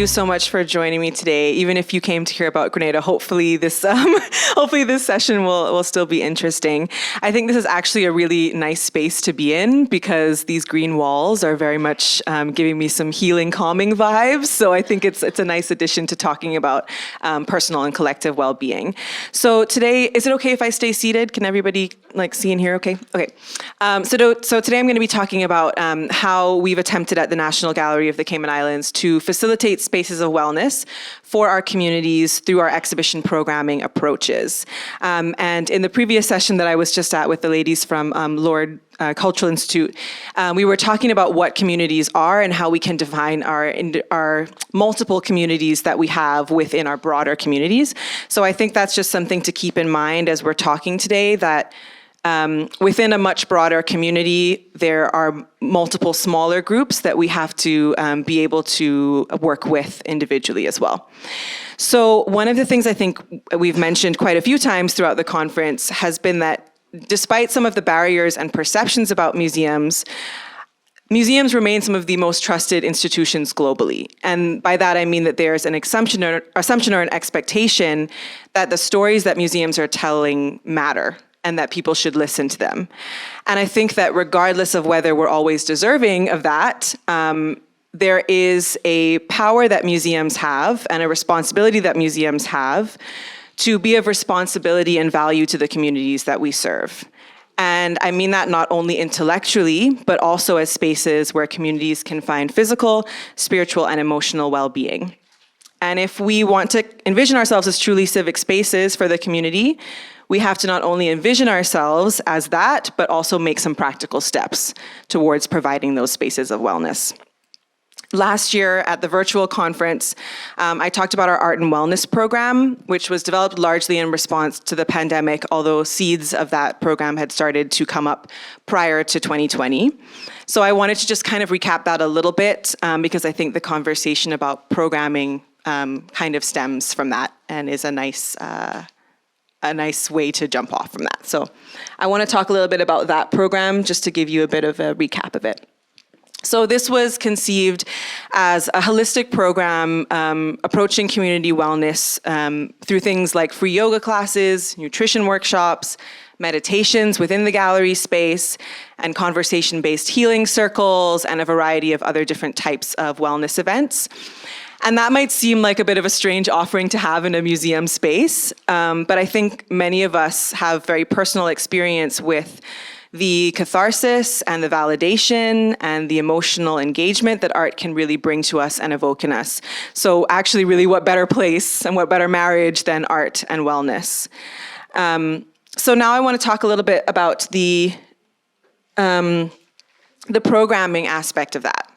you so much for joining me today. Even if you came to hear about Grenada, hopefully this session will still be interesting. I think this is actually a really nice space to be in because these green walls are very much giving me some healing, calming vibes. So I think it's a nice addition to talking about personal and collective well-being. So today, is it okay if I stay seated? Can everybody see and hear? Okay. Okay. So today I'm going to be talking about how we've attempted at the National Gallery of the Cayman Islands to facilitate spaces of wellness for our communities through our exhibition programming approaches. And in the previous session that I was just at with the ladies from Lord Cultural Institute, we were talking about what communities are and how we can define our multiple communities that we have within our broader communities. So I think that's just something to keep in mind as we're talking today, that within a much broader community, there are multiple smaller groups that we have to be able to work with individually as well. So one of the things I think we've mentioned quite a few times throughout the conference has been that despite some of the barriers and perceptions about museums, museums remain some of the most trusted institutions globally. And by that, I mean that there's an assumption or an expectation that the stories that museums are telling matter and that people should listen to them. And I think that regardless of whether we're always deserving of that, there is a power that museums have and a responsibility that museums have to be of responsibility and value to the communities that we serve. And I mean that not only intellectually, but also as spaces where communities can find physical, spiritual, and emotional well-being. And if we want to envision ourselves as truly civic spaces for the community, we have to not only envision ourselves as that, but also make some practical steps towards providing those spaces of wellness. Last year at the virtual conference, I talked about our Art and Wellness program, which was developed largely in response to the pandemic, although seeds of that program had started to come up prior to 2020. So I wanted to just kind of recap that a little bit because I think the conversation about programming kind of stems from that and is a nice way to jump off from that. So I want to talk a little bit about that program just to give you a bit of a recap of it. So this was conceived as a holistic program approaching community wellness through things like free yoga classes, nutrition workshops, meditations within the gallery space, and conversation-based healing circles, and a variety of other different types of wellness events. And that might seem like a bit of a strange offering to have in a museum space, but I think many of us have very personal experience with the catharsis and the validation and the emotional engagement that art can really bring to us and evoke in us. So actually, really, what better place and what better marriage than art and wellness? So now I want to talk a little bit about the programming aspect of that.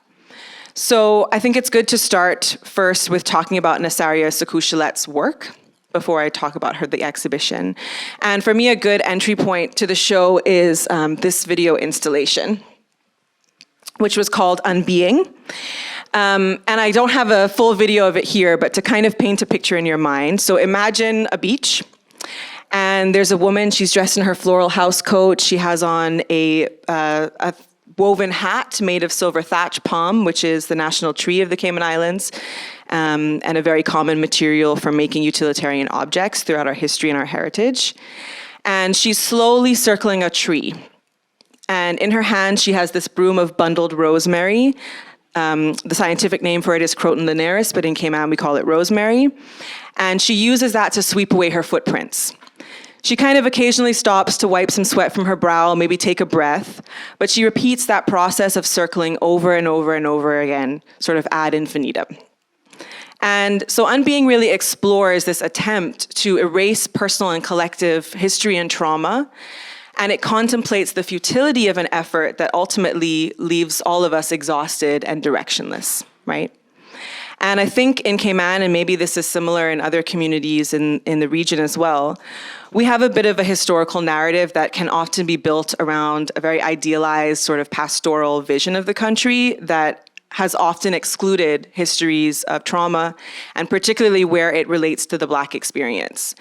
So I think it's good to start first with talking about Nasaria Sakuchelet's work before I talk about the exhibition. And for me, a good entry point to the show is this video installation, which was called Unbeing. And I don't have a full video of it here, but to kind of paint a picture in your mind. So imagine a beach, and there's a woman, she's dressed in her floral house coat. She has on a woven hat made of silver thatch palm, which is the national tree of the Cayman Islands, and a very common material for making utilitarian objects throughout our history and our heritage. And she's slowly circling a tree. And in her hand, she has this broom of bundled rosemary. The scientific name for it is Croton linearis, but in Cayman, we call it rosemary. And she uses that to sweep away her footprints. She kind of occasionally stops to wipe some sweat from her brow, maybe take a breath, but she repeats that process of circling over and over and over again, sort of ad infinitum. And so Unbeing really explores this attempt to erase personal and collective history and trauma, and it contemplates the futility of an effort that ultimately leaves all of us exhausted and directionless, right? And I think in Cayman, and maybe this is similar in other communities in the region as well, we have a bit of a historical narrative that can often be built around a very idealized sort of pastoral vision of the country that has often excluded histories of trauma, and particularly where it relates to the Black experience.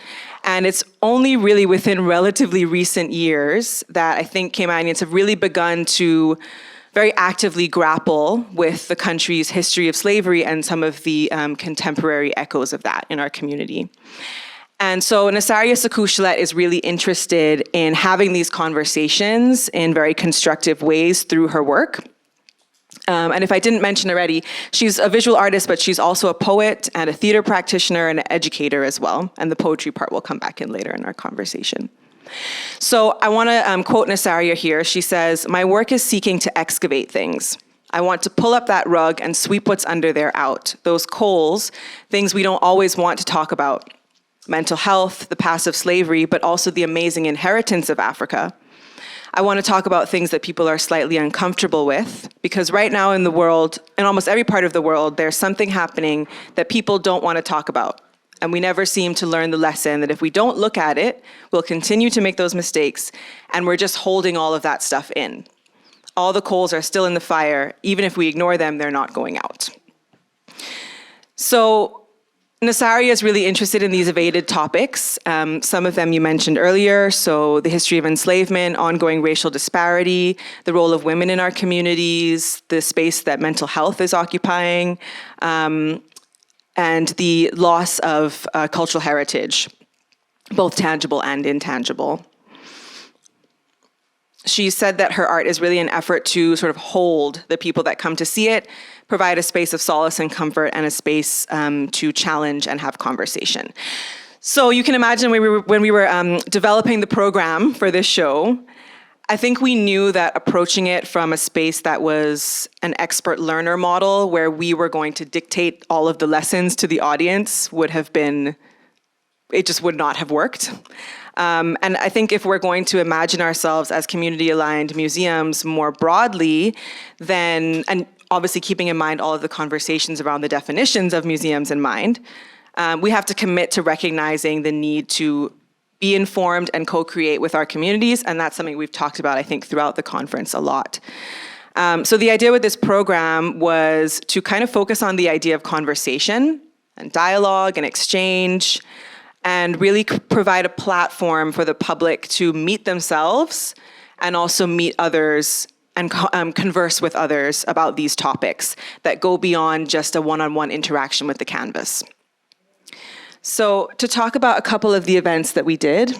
And it's only really within relatively recent years that I think Caymanians have really begun to very actively grapple with the country's history of slavery and some of the contemporary echoes of that in our community. And so Nasaria Sakushalet is really interested in having these conversations in very constructive ways through her work. And if I didn't mention already, she's a visual artist, but she's also a poet and a theater practitioner and an educator as well. And the poetry part will come back in later in our conversation. So I want to quote Nasaria here. She says, "My work is seeking to excavate things. I want to pull up that rug and sweep what's under there out. Those coals, things we don't always want to talk about. Mental health, the past of slavery, but also the amazing inheritance of Africa. I want to talk about things that people are slightly uncomfortable with, because right now in the world, in almost every part of the world, there's something happening that people don't want to talk about. And we never seem to learn the lesson that if we don't look at it, we'll continue to make those mistakes, and we're just holding all of that stuff in. All the coals are still in the fire. Even if we ignore them, they're not going out." So Nasaria is really interested in these evaded topics. Some of them you mentioned earlier, so the history of enslavement, ongoing racial disparity, the role of women in our communities, the space that mental health is occupying, and the loss of cultural heritage, both tangible and intangible. She said that her art is really an effort to sort of hold the people that come to see it, provide a space of solace and comfort, and a space to challenge and have conversation. So you can imagine when we were developing the program for this show, I think we knew that approaching it from a space that was an expert learner model, where we were going to dictate all of the lessons to the audience, it just would not have worked. And I think if we're going to imagine ourselves as community-aligned museums more broadly, then, and obviously keeping in mind all of the conversations around the definitions of museums in mind, we have to commit to recognizing the need to be informed and co-create with our communities, and that's something we've talked about, I think, throughout the conference a lot. So the idea with this program was to kind of focus on the idea of conversation and dialogue and exchange, and really provide a platform for the public to meet themselves and also meet others and converse with others about these topics that go beyond just a one-on-one interaction with the canvas. So to talk about a couple of the events that we did,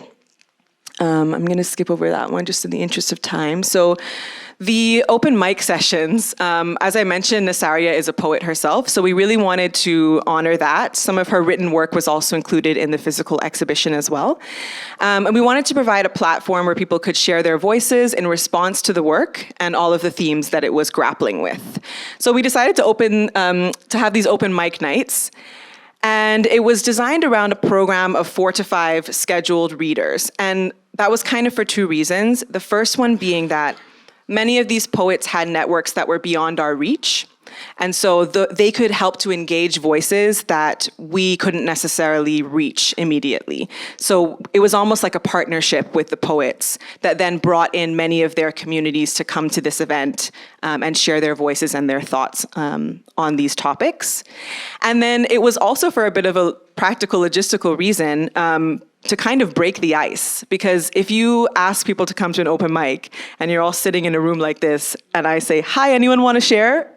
I'm going to skip over that one just in the interest of time. So the open mic sessions, as I mentioned, Nasaria is a poet herself, so we really wanted to honor that. Some of her written work was also included in the physical exhibition as well. And we wanted to provide a platform where people could share their voices in response to the work and all of the themes that it was grappling with. So we decided to have these open mic nights. And it was designed around a program of 4 to 5 scheduled readers. And that was kind of for 2 reasons. The first one being that many of these poets had networks that were beyond our reach. And so they could help to engage voices that we couldn't necessarily reach immediately. So it was almost like a partnership with the poets that then brought in many of their communities to come to this event and share their voices and their thoughts on these topics. And then it was also for a bit of a practical logistical reason to kind of break the ice. Because if you ask people to come to an open mic and you're all sitting in a room like this and I say, "Hi, anyone want to share?"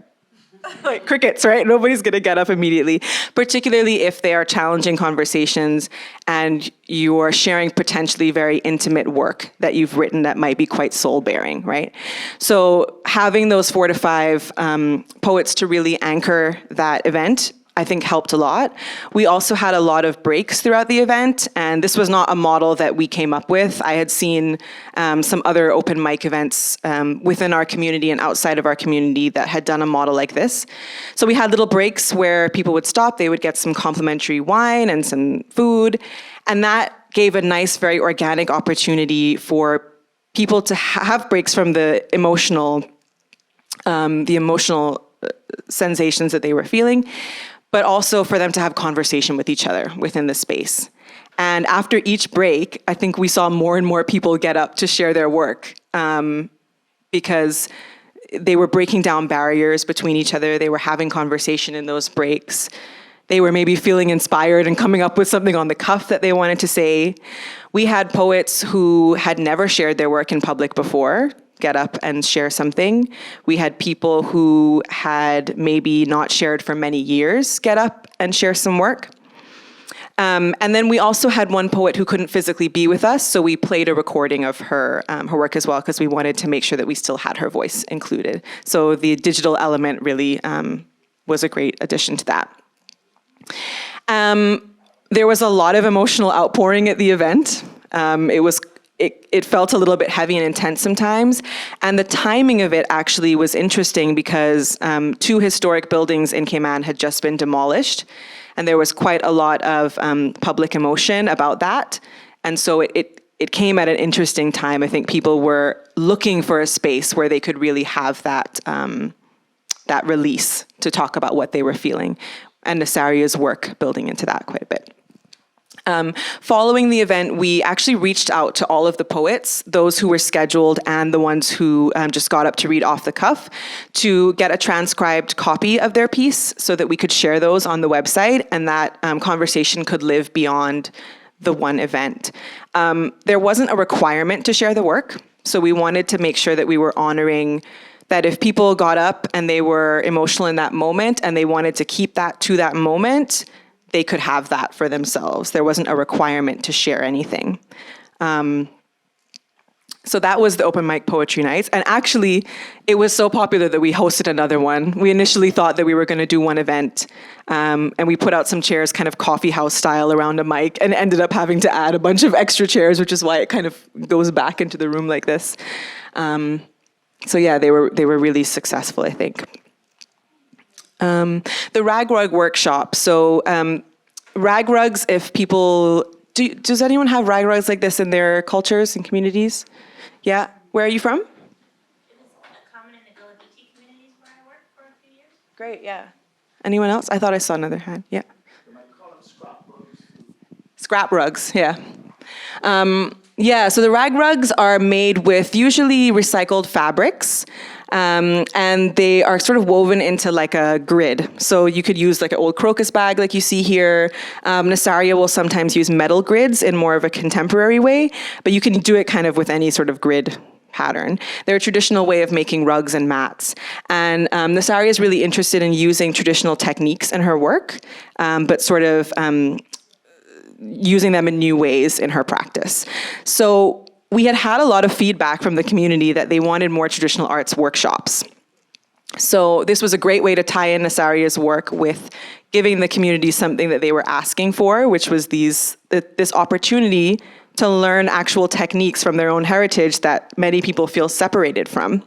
Like crickets, right? Nobody's going to get up immediately, particularly if they are challenging conversations and you're sharing potentially very intimate work that you've written that might be quite soul-bearing, right? So having those 4 to 5 poets to really anchor that event, I think, helped a lot. We also had a lot of breaks throughout the event, and this was not a model that we came up with. I had seen some other open mic events within our community and outside of our community that had done a model like this. So we had little breaks where people would stop, they would get some complimentary wine and some food, and that gave a nice, very organic opportunity for people to have breaks from the emotional sensations that they were feeling, but also for them to have conversation with each other within the space. And after each break, I think we saw more and more people get up to share their work because they were breaking down barriers between each other. They were having conversation in those breaks. They were maybe feeling inspired and coming up with something on the cuff that they wanted to say. We had poets who had never shared their work in public before get up and share something. We had people who had maybe not shared for many years get up and share some work. And then we also had one poet who couldn't physically be with us, so we played a recording of her work as well, because we wanted to make sure that we still had her voice included. So the digital element really was a great addition to that. There was a lot of emotional outpouring at the event. It felt a little bit heavy and intense sometimes, and the timing of it actually was interesting because 2 historic buildings in Cayman had just been demolished, and there was quite a lot of public emotion about that. And so it came at an interesting time. I think people were looking for a space where they could really have that release to talk about what they were feeling. And Nasaria's work building into that quite a bit. Following the event, we actually reached out to all of the poets, those who were scheduled and the ones who just got up to read off the cuff, to get a transcribed copy of their piece so that we could share those on the website, and that conversation could live beyond the one event. There wasn't a requirement to share the work, so we wanted to make sure that we were honoring that if people got up and they were emotional in that moment and they wanted to keep that to that moment, they could have that for themselves. There wasn't a requirement to share anything. So that was the open mic poetry nights. And actually, it was so popular that we hosted another one. We initially thought that we were going to do one event, and we put out some chairs kind of coffee house style around a mic, and ended up having to add a bunch of extra chairs, which is why it kind of goes back into the room like this. So yeah, they were really successful, I think. The rag rug workshop. So rag rugs, if people, does anyone have rag rugs like this in their cultures and communities? Yeah, where are you from? It was common in the LGBT communities where I worked for a few years. Great, yeah. Anyone else? I thought I saw another hand, yeah. You might call them scrap rugs. Scrap rugs, yeah. Yeah, so the rag rugs are made with usually recycled fabrics, and they are sort of woven into like a grid. So you could use like an old crocus bag like you see here. Nasaria will sometimes use metal grids in more of a contemporary way, but you can do it kind of with any sort of grid pattern. They're a traditional way of making rugs and mats. And Nasaria is really interested in using traditional techniques in her work, but sort of using them in new ways in her practice. So we had a lot of feedback from the community that they wanted more traditional arts workshops. So this was a great way to tie in Nasaria's work with giving the community something that they were asking for, which was this opportunity to learn actual techniques from their own heritage that many people feel separated from.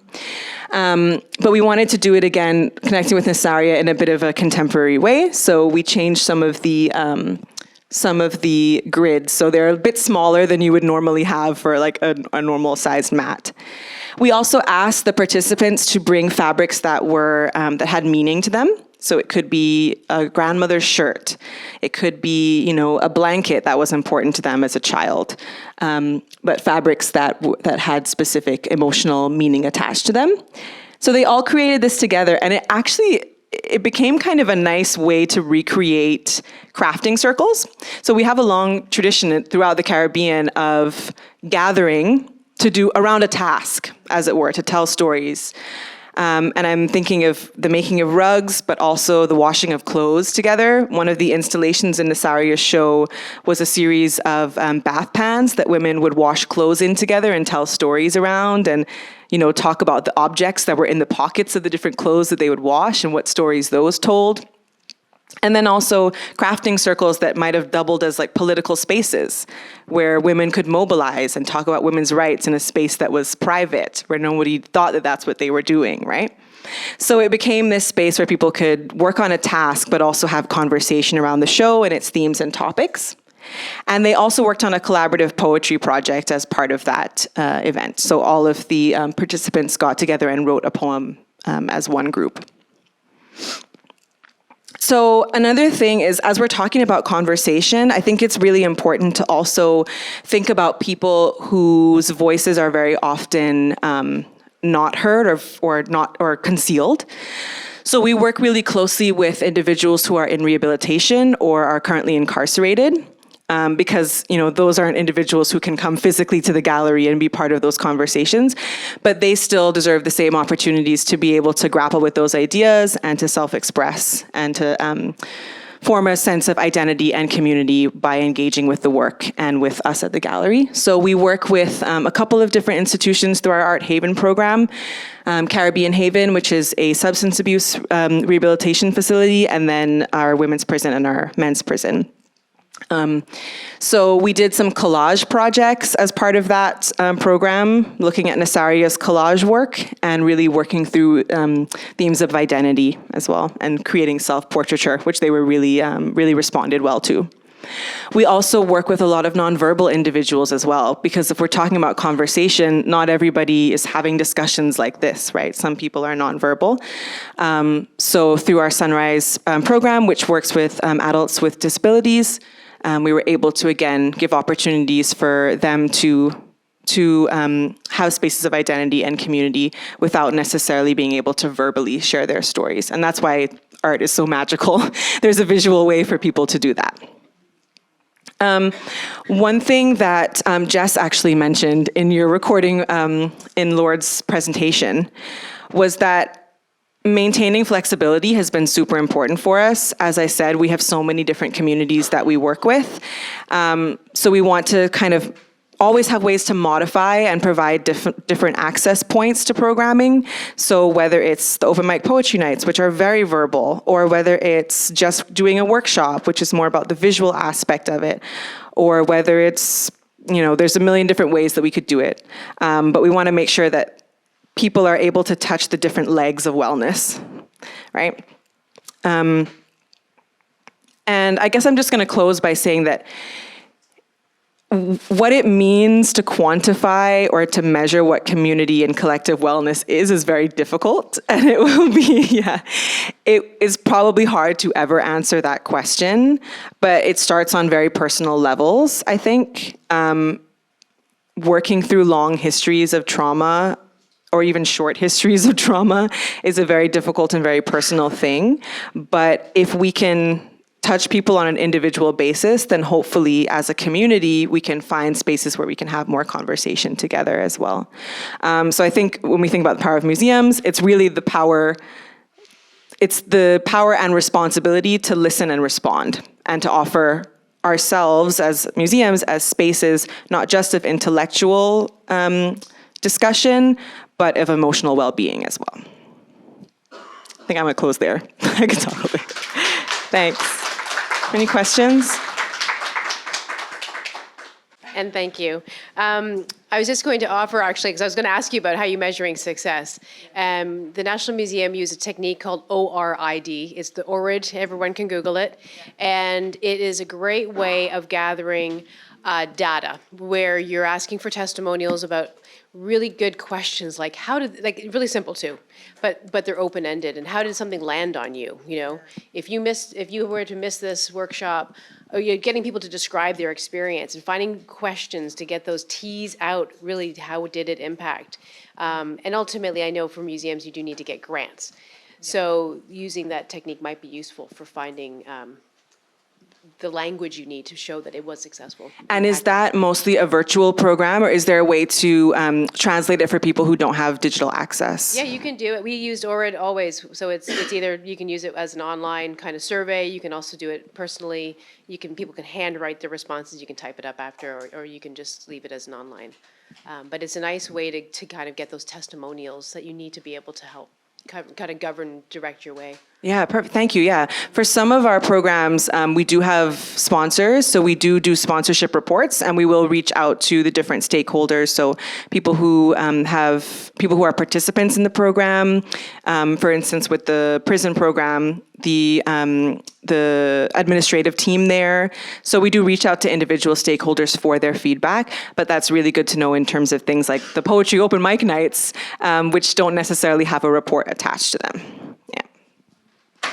But we wanted to do it again, connecting with Nasaria in a bit of a contemporary way. So we changed some of the grids. So they're a bit smaller than you would normally have for like a normal sized mat. We also asked the participants to bring fabrics that were that had meaning to them. So it could be a grandmother's shirt. It could be, a blanket that was important to them as a child. But fabrics that had specific emotional meaning attached to them. So they all created this together, and it became kind of a nice way to recreate crafting circles. So we have a long tradition throughout the Caribbean of gathering to do around a task, as it were, to tell stories. And I'm thinking of the making of rugs, but also the washing of clothes together. One of the installations in Nasaria's show was a series of bath pans that women would wash clothes in together and tell stories around, and talk about the objects that were in the pockets of the different clothes that they would wash and what stories those told. And then also crafting circles that might have doubled as like political spaces where women could mobilize and talk about women's rights in a space that was private, where nobody thought that that's what they were doing, right? So it became this space where people could work on a task, but also have conversation around the show and its themes and topics. And they also worked on a collaborative poetry project as part of that event. So all of the participants got together and wrote a poem as one group. So another thing is, as we're talking about conversation, I think it's really important to also think about people whose voices are very often not heard or concealed. So we work really closely with individuals who are in rehabilitation or are currently incarcerated. because those aren't individuals who can come physically to the gallery and be part of those conversations, but they still deserve the same opportunities to be able to grapple with those ideas and to self-express and to form a sense of identity and community by engaging with the work and with us at the gallery. So we work with a couple of different institutions through our Art Haven program, Caribbean Haven, which is a substance abuse rehabilitation facility, and then our women's prison and our men's prison. So we did some collage projects as part of that program, looking at Nasaria's collage work and really working through themes of identity as well, and creating self-portraiture, which they were really responded well to. We also work with a lot of nonverbal individuals as well, because if we're talking about conversation, not everybody is having discussions like this, right? Some people are nonverbal. So through our Sunrise program, which works with adults with disabilities, we were able to, again, give opportunities for them to have spaces of identity and community without necessarily being able to verbally share their stories. And that's why art is so magical. There's a visual way for people to do that. One thing that Jess actually mentioned in your recording in Lord's presentation was that maintaining flexibility has been super important for us. As I said, we have so many different communities that we work with. So we want to kind of always have ways to modify and provide different access points to programming. So whether it's the open mic poetry nights, which are very verbal, or whether it's just doing a workshop, which is more about the visual aspect of it, or whether it's, there's a million different ways that we could do it. But we want to make sure that people are able to touch the different legs of wellness, right? And I guess I'm just going to close by saying that what it means to quantify or to measure what community and collective wellness is very difficult. And it will be, it is probably hard to ever answer that question, but it starts on very personal levels, I think. Working through long histories of trauma or even short histories of trauma is a very difficult and very personal thing. But if we can touch people on an individual basis, then hopefully as a community, we can find spaces where we can have more conversation together as well. So I think when we think about the power of museums, it's really the power and responsibility to listen and respond and to offer ourselves as museums as spaces, not just of intellectual discussion, but of emotional well-being as well. I think I'm gonna close there. I can talk a little bit. Thanks. Any questions? And thank you. I was just going to offer, actually, because I was going to ask you about how you're measuring success. The National Museum uses a technique called ORID. It's the ORID, everyone can Google it. And it is a great way of gathering data, where you're asking for testimonials about really good questions, like really simple too, but they're open-ended. And how did something land on you? If you were to miss this workshop, or you're getting people to describe their experience and finding questions to get those tease out. Really, how did it impact? And ultimately, I know for museums you do need to get grants, so using that technique might be useful for finding the language you need to show that it was successful. And is that mostly a virtual program, or is there a way to translate it for people who don't have digital access? Yeah, you can do it. We used ORID always, so it's either you can use it as an online kind of survey. You can also do it personally. People can handwrite the responses. You can type it up after, or you can just leave it as an online. But it's a nice way to kind of get those testimonials that you need to be able to help kind of direct your way. Yeah, perfect. Thank you. Yeah. For some of our programs, we do have sponsors. So we do sponsorship reports, and we will reach out to the different stakeholders. So people who are participants in the program. For instance, with the prison program, the administrative team there. So we do reach out to individual stakeholders for their feedback, but that's really good to know in terms of things like the poetry open mic nights, which don't necessarily have a report attached to them. Yeah.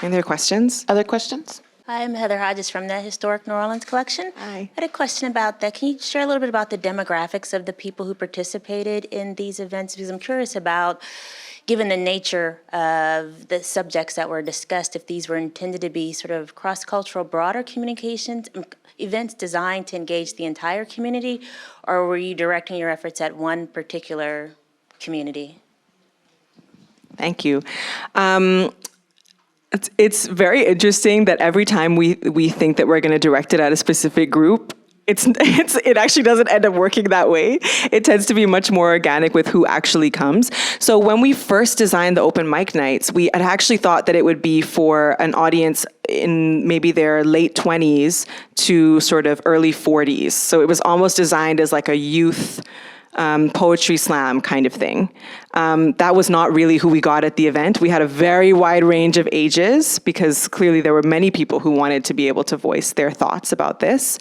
Any other questions? Other questions? Hi, I'm Heather Hodges from the Historic New Orleans Collection. Hi. I had a question about that. Can you share a little bit about the demographics of the people who participated in these events? Because I'm curious about, given the nature of the subjects that were discussed, if these were intended to be sort of cross-cultural, broader communications, events designed to engage the entire community, or were you directing your efforts at one particular community? Thank you. It's very interesting that every time we think that we're going to direct it at a specific group, it actually doesn't end up working that way. It tends to be much more organic with who actually comes. So when we first designed the open mic nights, we had actually thought that it would be for an audience in maybe their late 20s to sort of early 40s. So it was almost designed as like a youth poetry slam kind of thing. That was not really who we got at the event. We had a very wide range of ages because clearly there were many people who wanted to be able to voice their thoughts about this.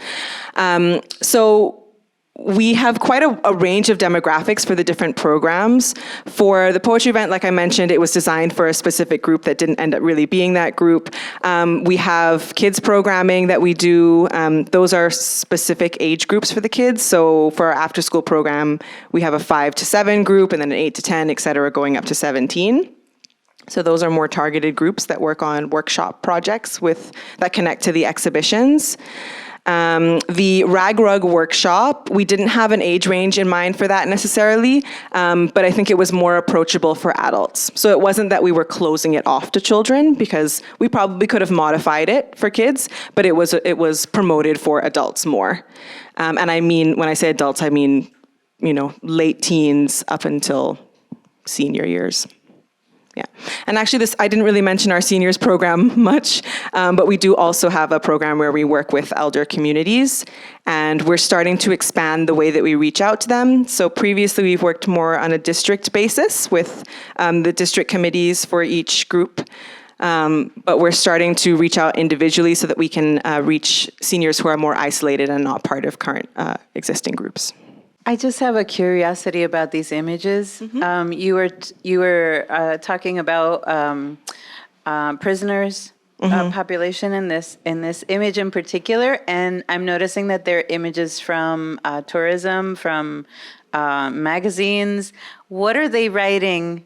So we have quite a range of demographics for the different programs. For the poetry event, like I mentioned, it was designed for a specific group that didn't end up really being that group. We have kids programming that we do. Those are specific age groups for the kids. So for our after school program, we have a 5 to 7 group and then an 8 to 10, et cetera, going up to 17. So those are more targeted groups that work on workshop projects that connect to the exhibitions. The Rag Rug workshop, we didn't have an age range in mind for that necessarily, but I think it was more approachable for adults. So it wasn't that we were closing it off to children because we probably could have modified it for kids, but it was promoted for adults more. And I mean, when I say adults, I mean, late teens up until senior years. Yeah, and actually I didn't really mention our seniors program much, but we do also have a program where we work with elder communities, and we're starting to expand the way that we reach out to them. So previously we've worked more on a district basis with the district committees for each group, but we're starting to reach out individually so that we can reach seniors who are more isolated and not part of current existing groups. I just have a curiosity about these images. You were talking about prisoners population in this image in particular, and I'm noticing that there are images from tourism, from magazines. What are they writing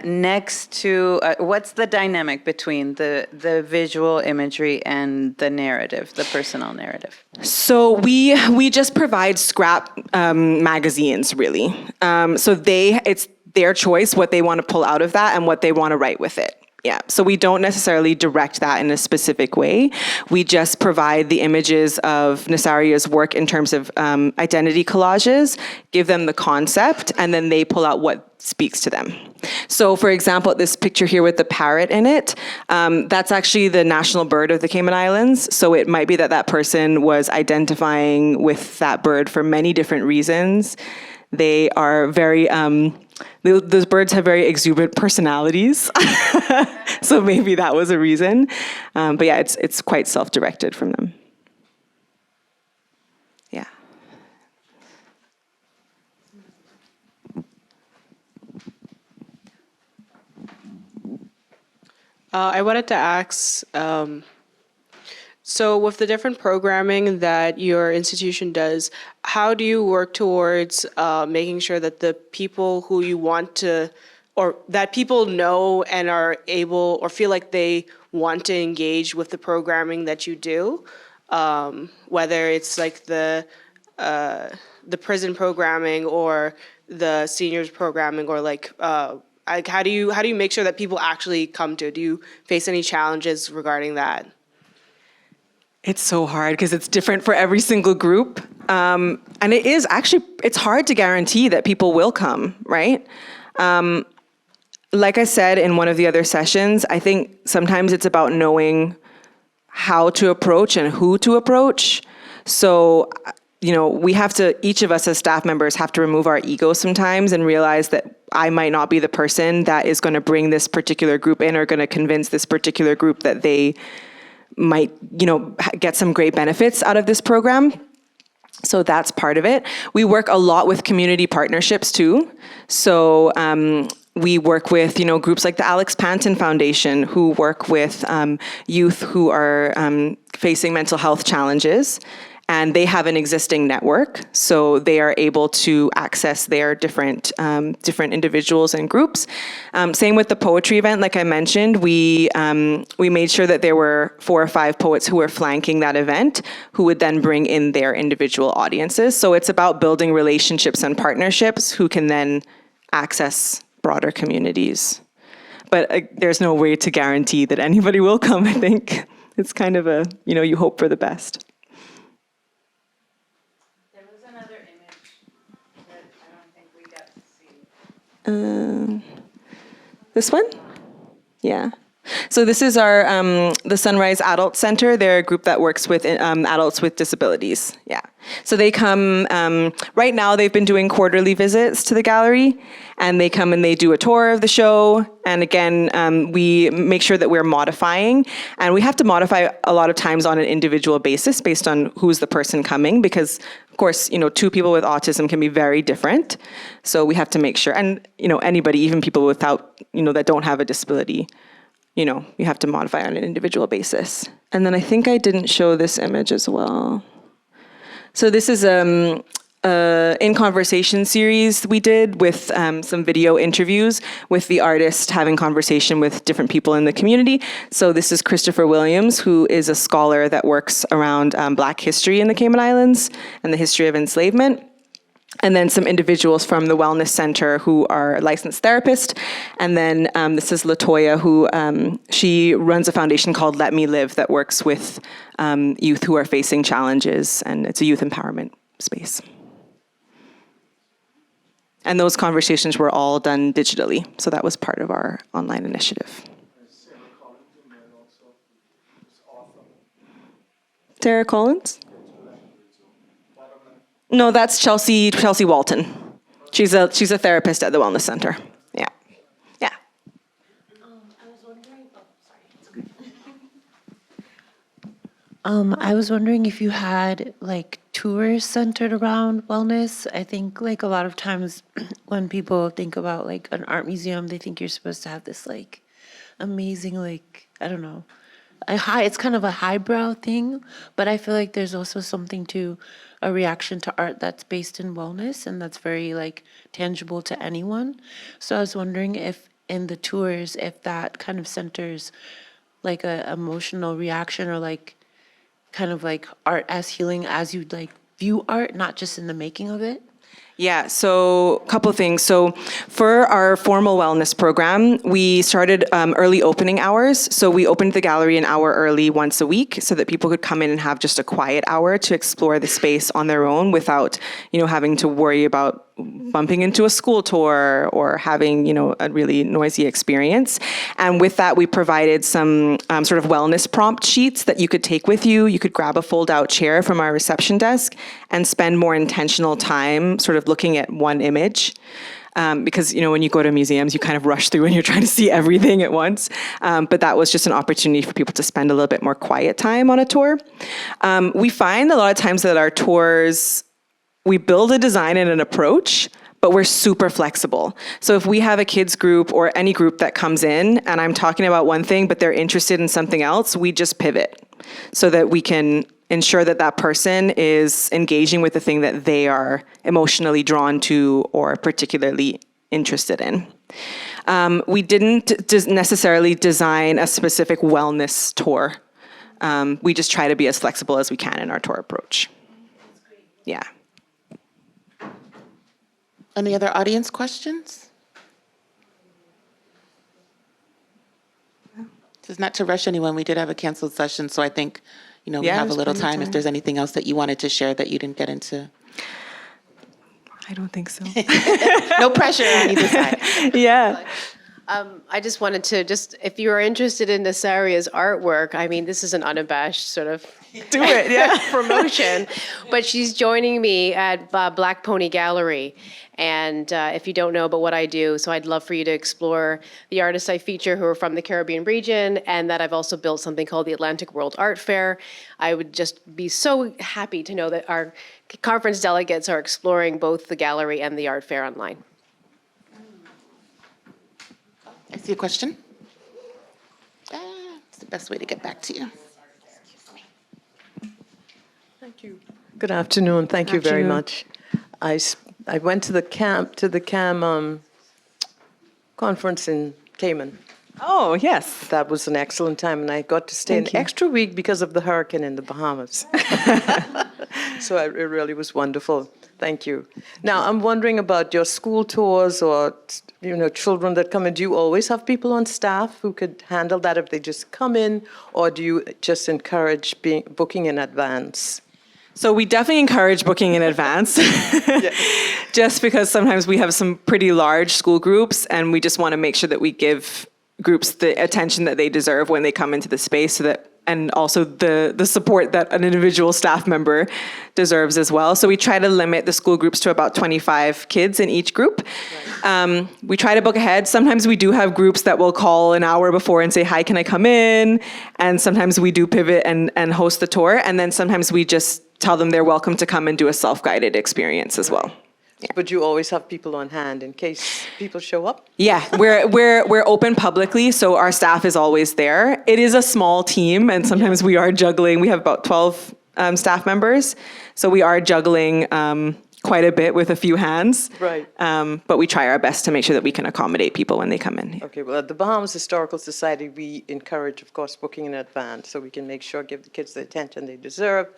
next to? What's the dynamic between the visual imagery and the narrative, the personal narrative? So we just provide scrap magazines, really. So it's their choice what they want to pull out of that and what they want to write with it. Yeah, so we don't necessarily direct that in a specific way. We just provide the images of Nasaria's work in terms of identity collages, give them the concept, and then they pull out what speaks to them. So for example, this picture here with the parrot in it, that's actually the national bird of the Cayman Islands. So it might be that person was identifying with that bird for many different reasons. They are very, those birds have very exuberant personalities. So maybe that was a reason. But yeah, it's quite self-directed from them. Yeah. I wanted to ask, so with the different programming that your institution does, how do you work towards making sure that the people who you want to, or that people know and are able or feel like they want to engage with the programming that you do, whether it's like the prison programming or the seniors programming, or like how do you make sure that people actually come to it? Do you face any challenges regarding that? It's so hard because it's different for every single group. And it's hard to guarantee that people will come, right? Like I said in one of the other sessions, I think sometimes it's about knowing how to approach and who to approach. So, each of us as staff members have to remove our ego sometimes and realize that I might not be the person that is going to bring this particular group in or going to convince this particular group that they might, get some great benefits out of this program. So that's part of it. We work a lot with community partnerships too. So we work with, groups like the Alex Panton Foundation, who work with youth who are facing mental health challenges. And they have an existing network, so they are able to access their different individuals and groups. Same with the poetry event, like I mentioned, we made sure that there were 4 or 5 poets who were flanking that event, who would then bring in their individual audiences. So it's about building relationships and partnerships who can then access broader communities. But there's no way to guarantee that anybody will come, I think. It's kind of you hope for the best. This one? Yeah. So this is our the Sunrise Adult Center. They're a group that works with adults with disabilities. Yeah. So they come, right now they've been doing quarterly visits to the gallery, and they come and they do a tour of the show. And again, we make sure that we're modifying, and we have to modify a lot of times on an individual basis based on who's the person coming, because of course, 2 people with autism can be very different. So we have to make sure, and anybody, even people without, that don't have a disability, you have to modify on an individual basis. And then I think I didn't show this image as well. So this is in conversation series we did with some video interviews with the artist having conversation with different people in the community. So this is Christopher Williams, who is a scholar that works around Black history in the Cayman Islands and the history of enslavement. And then some individuals from the Wellness Center who are licensed therapists. And then this is Latoya, who she runs a foundation called Let Me Live that works with youth who are facing challenges, and it's a youth empowerment space. And those conversations were all done digitally, so that was part of our online initiative. Sarah Collins? No, that's Chelsea Walton. She's a therapist at the Wellness Center. Yeah. Yeah. I was wondering if you had like tours centered around wellness. I think like a lot of times when people think about like an art museum, they think you're supposed to have this like amazing, like, I don't know, it's kind of a highbrow thing, but I feel like there's also something to a reaction to art that's based in wellness and that's very like tangible to anyone. So I was wondering if in the tours, if that kind of centers like a emotional reaction or like kind of like art as healing as you like view art, not just in the making of it. Yeah, so a couple of things. So for our formal wellness program, we started early opening hours. So we opened the gallery an hour early once a week so that people could come in and have just a quiet hour to explore the space on their own without, having to worry about bumping into a school tour or having, a really noisy experience. And with that, we provided some sort of wellness prompt sheets that you could take with you. You could grab a fold-out chair from our reception desk and spend more intentional time sort of looking at one image. Because, when you go to museums, you kind of rush through and you're trying to see everything at once. But that was just an opportunity for people to spend a little bit more quiet time on a tour. We find a lot of times that our tours, we build a design and an approach, but we're super flexible. So if we have a kids group or any group that comes in and I'm talking about one thing, but they're interested in something else, we just pivot so that we can ensure that that person is engaging with the thing that they are emotionally drawn to or particularly interested in. We didn't necessarily design a specific wellness tour. We just try to be as flexible as we can in our tour approach. Yeah. Any other audience questions? This is not to rush anyone. We did have a canceled session, so I think, we have a little time if there's anything else that you wanted to share that you didn't get into. I don't think so. No pressure on either side. Yeah. I just wanted to if you are interested in Nasaria's artwork, I mean, this is an unabashed sort of Do it, yeah. promotion, but she's joining me at Black Pony Gallery. And if you don't know about what I do, so I'd love for you to explore the artists I feature who are from the Caribbean region, and that I've also built something called the Atlantic World Art Fair. I would just be so happy to know that our conference delegates are exploring both the gallery and the art fair online. I see a question. It's the best way to get back to you. Thank you. Good afternoon. Thank you very much. I went to the CAM conference in Cayman. Oh, yes. That was an excellent time, and I got to stay an extra week because of the hurricane in the Bahamas. So it really was wonderful. Thank you. Now, I'm wondering about your school tours or, children that come in. Do you always have people on staff who could handle that if they just come in, or do you just encourage booking in advance? So we definitely encourage booking in advance, just because sometimes we have some pretty large school groups, and we just want to make sure that we give groups the attention that they deserve when they come into the space, so that, and also the support that an individual staff member deserves as well. So we try to limit the school groups to about 25 kids in each group. Right. We try to book ahead. Sometimes we do have groups that will call an hour before and say, hi, can I come in? And sometimes we do pivot and host the tour. And then sometimes we just tell them they're welcome to come and do a self-guided experience as well. Yeah. But you always have people on hand in case people show up? Yeah, we're open publicly, so our staff is always there. It is a small team, and sometimes we are juggling. We have about 12 staff members, so we are juggling quite a bit with a few hands. Right. But we try our best to make sure that we can accommodate people when they come in. Okay, well, at the Bahamas Historical Society, we encourage, of course, booking in advance so we can make sure, give the kids the attention they deserve,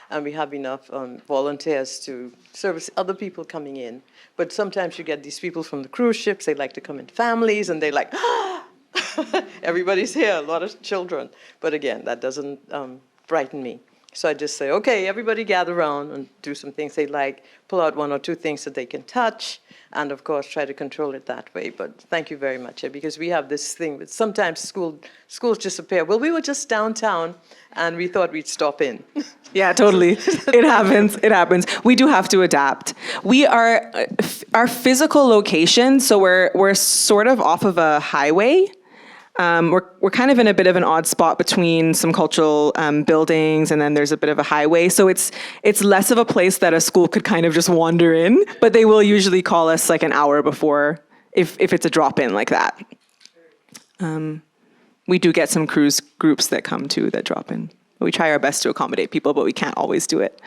and we have enough volunteers to service other people coming in. But sometimes you get these people from the cruise ships, they like to come in families, and they're like, everybody's here, a lot of children. But again, that doesn't frighten me. So I just say, okay, everybody gather around and do some things they like, pull out one or two things that they can touch, and of course try to control it that way. But thank you very much, because we have this thing that sometimes schools disappear. Well, we were just downtown, and we thought we'd stop in. Yeah, totally. It happens. We do have to adapt. We are, our physical location, so we're sort of off of a highway. We're kind of in a bit of an odd spot between some cultural buildings, and then there's a bit of a highway. So it's less of a place that a school could kind of just wander in, but they will usually call us like an hour before if it's a drop-in like that. We do get some cruise groups that come too that drop in. We try our best to accommodate people, but we can't always do it.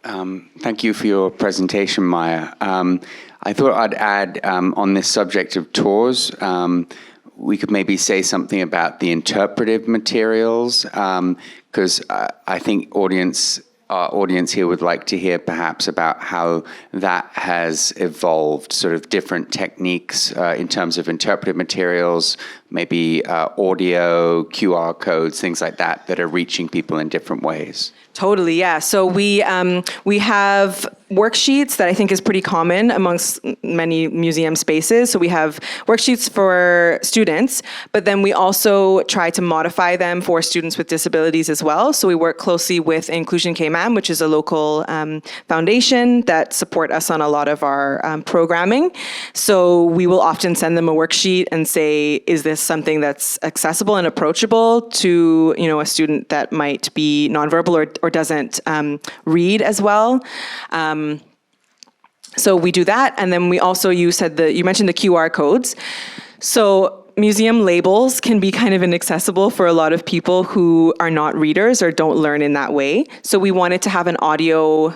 Thank you for your presentation, Maia. I thought I'd add on this subject of tours, we could maybe say something about the interpretive materials, because I think our audience here would like to hear perhaps about how that has evolved, sort of different techniques in terms of interpretive materials, maybe audio, QR codes, things like that are reaching people in different ways. Totally, yeah. So we have worksheets that I think is pretty common amongst many museum spaces. So we have worksheets for students, but then we also try to modify them for students with disabilities as well. So we work closely with Inclusion Cayman, which is a local foundation that support us on a lot of our programming. So we will often send them a worksheet and say, is this something that's accessible and approachable to, a student that might be nonverbal or doesn't read as well? So we do that, and then we also you mentioned the QR codes. So museum labels can be kind of inaccessible for a lot of people who are not readers or don't learn in that way. So we wanted to have an audio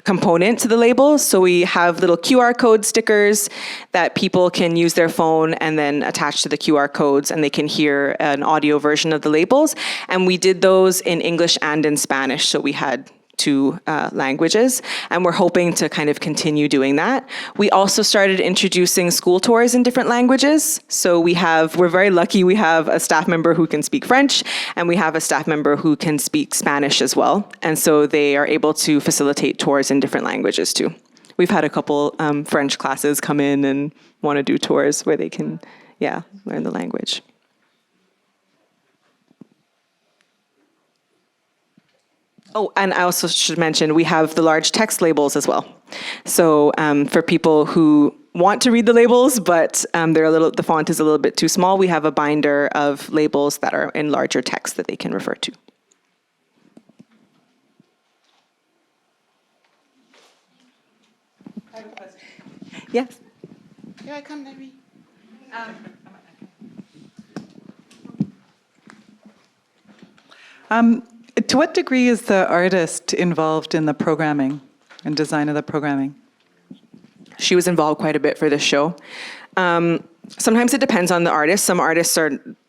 component to the labels. So we have little QR code stickers that people can use their phone and then attach to the QR codes, and they can hear an audio version of the labels. And we did those in English and in Spanish. So we had two languages, and we're hoping to kind of continue doing that. We also started introducing school tours in different languages. So we're very lucky, we have a staff member who can speak French, and we have a staff member who can speak Spanish as well. And so they are able to facilitate tours in different languages too. We've had a couple French classes come in and want to do tours where they can, learn the language. Oh, and I also should mention, we have the large text labels as well. So for people who want to read the labels, but the font is a little bit too small, we have a binder of labels that are in larger text that they can refer to. Yes. Here I come, Naomi. To what degree is the artist involved in the programming and design of the programming? She was involved quite a bit for this show. Sometimes it depends on the artist. Some artists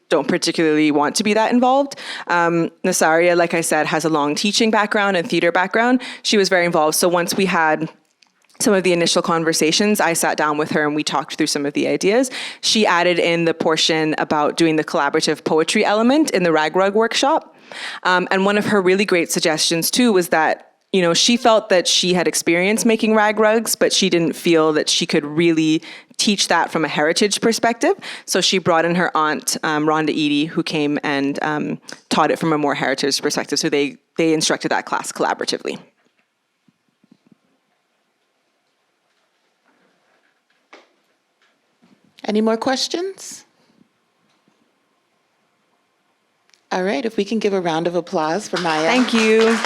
don't particularly want to be that involved. Nasaria, like I said, has a long teaching background and theater background. She was very involved. So once we had some of the initial conversations, I sat down with her and we talked through some of the ideas. She added in the portion about doing the collaborative poetry element in the Rag Rug workshop. And one of her really great suggestions too was that, you know, she felt that she had experience making rag rugs, but she didn't feel that she could really teach that from a heritage perspective. So she brought in her aunt, Rhonda Eady, who came and taught it from a more heritage perspective. So they instructed that class collaboratively. Any more questions? All right, if we can give a round of applause for Maia. Thank you.